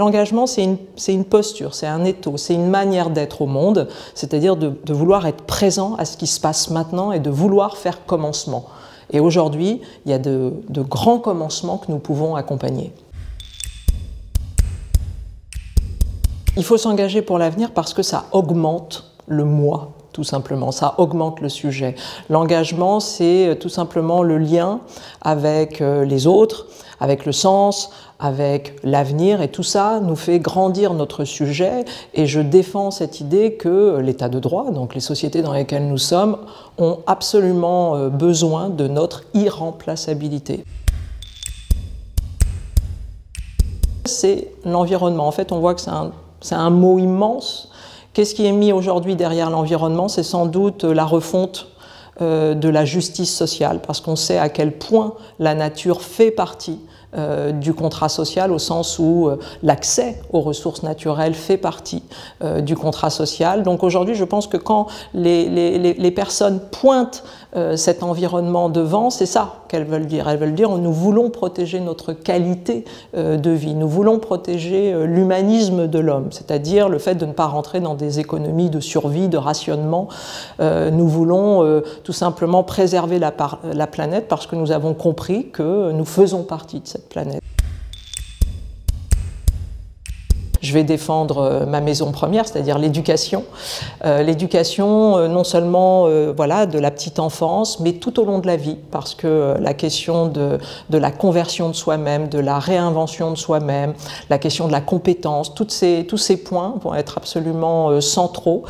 L'engagement, c'est une posture, c'est un éthos, c'est une manière d'être au monde, c'est-à-dire de vouloir être présent à ce qui se passe maintenant et de vouloir faire commencement. Et aujourd'hui, il y a de grands commencements que nous pouvons accompagner. Il faut s'engager pour l'avenir parce que ça augmente le moi, tout simplement, ça augmente le sujet. L'engagement, c'est tout simplement le lien avec les autres, avec le sens, avec l'avenir, et tout ça nous fait grandir notre sujet, et je défends cette idée que l'état de droit, donc les sociétés dans lesquelles nous sommes, ont absolument besoin de notre irremplaçabilité. C'est l'environnement. En fait, on voit que c'est un mot immense. Qu'est-ce qui est mis aujourd'hui derrière l'environnement? C'est sans doute la refonte de la justice sociale, parce qu'on sait à quel point la nature fait partie du contrat social, au sens où l'accès aux ressources naturelles fait partie du contrat social. Donc aujourd'hui, je pense que quand les personnes pointent cet environnement devant, c'est ça qu'elles veulent dire. Elles veulent dire nous voulons protéger notre qualité de vie, nous voulons protéger l'humanisme de l'homme, c'est-à-dire le fait de ne pas rentrer dans des économies de survie, de rationnement. Nous voulons tout simplement préserver la planète parce que nous avons compris que nous faisons partie de cette planète. Je vais défendre ma maison première, c'est-à-dire l'éducation. L'éducation, non seulement voilà, de la petite enfance, mais tout au long de la vie, parce que la question de la conversion de soi-même, de la réinvention de soi-même, la question de la compétence, tous ces points vont être absolument centraux.